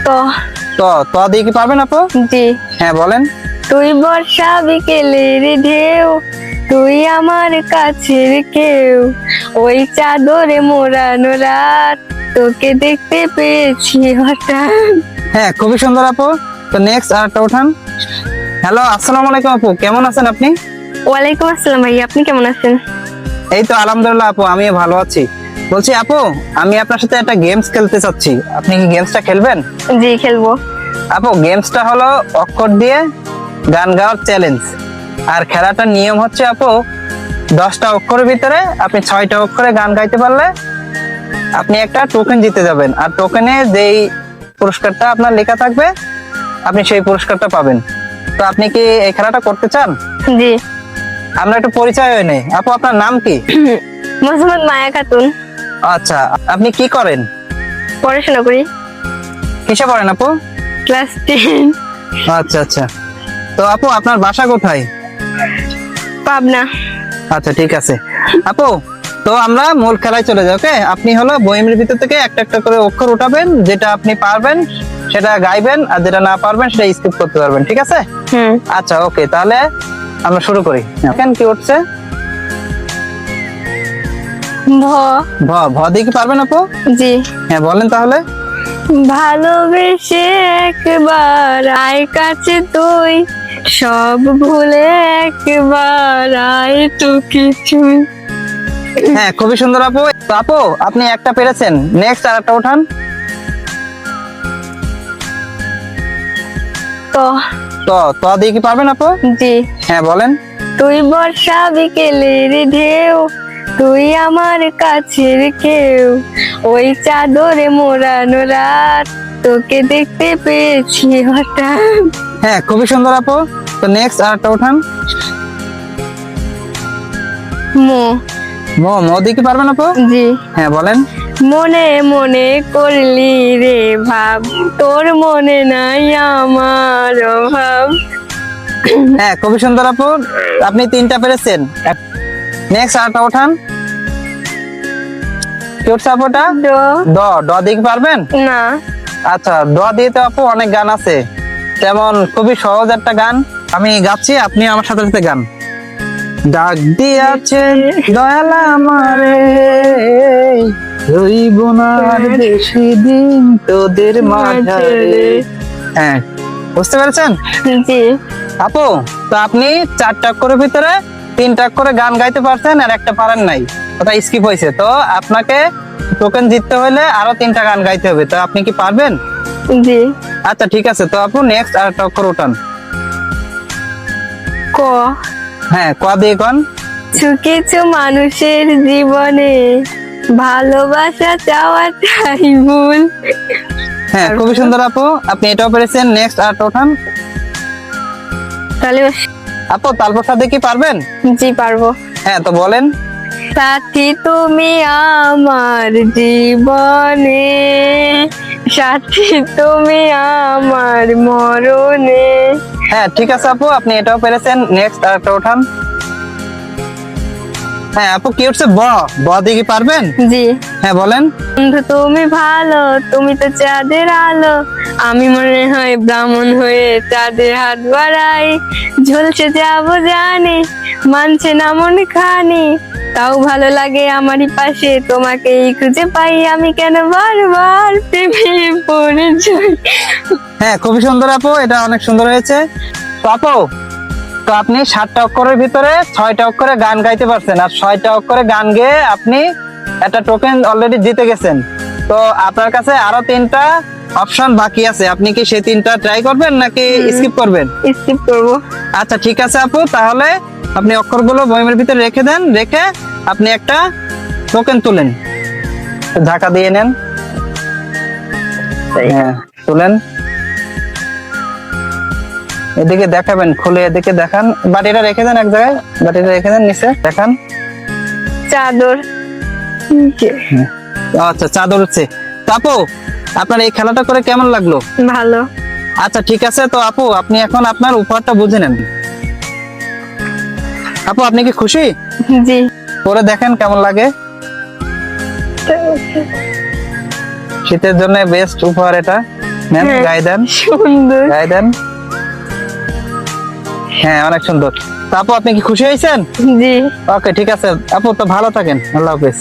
ত ত দিয়ে কি পারবেন আপু? জি। হ্যাঁ বলেন। তুই বর্ষা বিকেলের ঢেউ, তুই আমার কাছের কেউ, ওই চাদরে মোড়ানো রাত, তোকে দেখতে পেয়েছি হঠাৎ। হ্যাঁ খুবই সুন্দর আপু। তো নেক্সট আরেকটা উঠান। হ্যালো, আসসালামু আলাইকুম আপু, কেমন আছেন আপনি? ওয়ালাইকুম আসসালাম ভাইয়া, আপনি কেমন আছেন? এই তো আলহামদুলিল্লাহ আপু, আমিও ভালো আছি। বলছি আপু, আমি আপনার সাথে একটা গেমস খেলতে চাচ্ছি, আপনি কি গেমসটা খেলবেন? জি, খেলবো। আপু গেমসটা হলো অক্ষর দিয়ে গান গাওয়ার চ্যালেঞ্জ। আর খেলাটার নিয়ম হচ্ছে আপু, 10টা অক্ষরের ভিতরে আপনি 6টা অক্ষরে গান গাইতে পারলে আপনি একটা টোকেন জিতে যাবেন। আর টোকেনে যেই পুরস্কারটা আপনার লেখা থাকবে আপনি সেই পুরস্কারটা পাবেন। তো আপনি কি এই খেলাটা করতে চান? জি। আমরা একটু পরিচয় হয়ে নেই। আপু আপনার নাম কি? মোহাম্মদ মায়া খাতুন। আচ্ছা, আপনি কি করেন? পড়াশোনা করি। কিসে পড়েন আপু? ক্লাস 10। আচ্ছা আচ্ছা। তো আপু আপনার বাসা কোথায়? পাবনা। আচ্ছা ঠিক আছে আপু, তো আমরা মূল খেলায় চলে যাই। ওকে, আপনি হলো বইয়ের ভিতর থেকে একটা একটা করে অক্ষর উঠাবেন, যেটা আপনি পারবেন সেটা গাইবেন, আর যেটা না পারবেন সেটা স্কিপ করতে পারবেন, ঠিক আছে? আচ্ছা ওকে, তাহলে আমরা শুরু করি। এখন কি উঠছে? ভ। ভ। ভ দিয়ে কি পারবেন আপু? জি। হ্যাঁ বলেন তাহলে। ভালোবেসে একবার আয় কাছে তুই, সব ভুলে একবার আয় তো কিছু। হ্যাঁ খুবই সুন্দর আপু। তো আপু আপনি একটা পেরেছেন, নেক্সট আরেকটা উঠান। তো ত দিয়ে কি পারবেন আপু? জি। হ্যাঁ বলেন। তুই বর্ষা বিকেলের ঢেউ, তুই আমার কাছের কেউ, ওই চাদরে মোড়ানো রাত, তোকে দেখতে পেয়েছি হঠাৎ। হ্যাঁ খুবই সুন্দর আপু। তো নেক্সট আরেকটা উঠান। মো। ম। ম দিয়ে কি পারবেন আপু? জি। হ্যাঁ বলেন। মনে মনে করলি রে ভাব, তোর মনে নাই আমার অভাব। হ্যাঁ খুবই সুন্দর আপু, আপনি 3টা পেরেছেন। নেক্সট আরেকটা উঠান। কি উঠছে আপুটা? ড। ড। ড দিয়ে কি পারবেন? না। আচ্ছা, ড দিয়ে তো আপু অনেক গান আছে, যেমন খুবই সহজ একটা গান আমি গাচ্ছি, আপনি আমার সাথে সাথে গান। ডাক দিয়াছেন দয়াল আমারে, রইব না আর বেশি দিন তোদের মাঝারে। হ্যাঁ বুঝতে পেরেছেন? জি। আপু তো আপনি 4টা অক্ষরের ভিতরে 3টা অক্ষরে গান গাইতে পারছেন আর একটা পারেন নাই, ওটা স্কিপ হয়েছে। তো আপনাকে টোকেন জিততে হলে আরো 3টা গান গাইতে হবে। তো আপনি কি পারবেন? জি। আচ্ছা ঠিক আছে। তো আপু নেক্সট আরেকটা অক্ষর উঠান। ক। হ্যাঁ ক দিয়ে কোন। কিছু কিছু মানুষের জীবনে ভালোবাসা চাওয়াটাই ভুল। হ্যাঁ খুবই সুন্দর আপু, আপনি এটাও পেরেছেন। নেক্সট আরেকটা উঠান। তাহলে আপু তারপর সাথে কি পারবেন? জি, পারবো। হ্যাঁ তো বলেন। সাথী তুমি আমার জীবনে, সাথী তুমি আমার মরণে। হ্যাঁ ঠিক আছে আপু, আপনি এটাও পেরেছেন। নেক্সট আরেকটা উঠান। হ্যাঁ আপু কি উঠছে? ব। ব দিয়ে কি পারবেন? জি। হ্যাঁ বলেন। বন্ধু তুমি ভালো, তুমি তো চাঁদের আলো, আমি মনে হয় ব্রাহ্মণ হয়ে চাঁদে হাত বাড়াই, ঝলসে যাবো জানি, মানছে না মন খানি, তাও ভালো লাগে আমারই পাশে, তোমাকেই খুঁজে পাই, আমি কেন বারবার প্রেমে পড়ে যাই। হ্যাঁ খুবই সুন্দর আপু, এটা অনেক সুন্দর হয়েছে। তো আপু তো আপনি 7টা অক্ষরের ভিতরে 6টা অক্ষরে গান গাইতে পারছেন, আর 6টা অক্ষরে গান গেয়ে আপনি একটা টোকেন অলরেডি জিতে গেছেন। তো আপনার কাছে আরো 3টা অপশন বাকি আছে, আপনি কি সেই 3টা ট্রাই করবেন নাকি স্কিপ করবেন? স্কিপ করবো। আচ্ছা ঠিক আছে আপু, তাহলে আপনি অক্ষরগুলো বইমের ভিতরে রেখে দেন, রেখে আপনি একটা টোকেন তুলেন, ঢাকা দিয়ে নেন। হ্যাঁ তুলেন, এদিকে দেখাবেন, খুলে এদিকে দেখান। বাটিটা রেখে দেন এক জায়গায়, বাটিটা রেখে দেন নিচে, দেখান। চাদর। আচ্ছা চাদর হচ্ছে। তো আপু আপনার এই খেলাটা করে কেমন লাগলো? ভালো। আচ্ছা ঠিক আছে। তো আপু আপনি এখন আপনার উপহারটা বুঝে নেন। আপু আপনি কি খুশি? জি। পরে দেখেন কেমন লাগে। শীতের জন্য বেস্ট উপহার এটা। ম্যাম হ্যাঁ। গায়ে দেন, সুন্দর। গায়ে দেন। হ্যাঁ অনেক সুন্দর। তো আপু আপনি কি খুশি হয়েছেন? জি। ওকে ঠিক আছে আপু, তো ভালো থাকেন, আল্লাহ হাফেজ।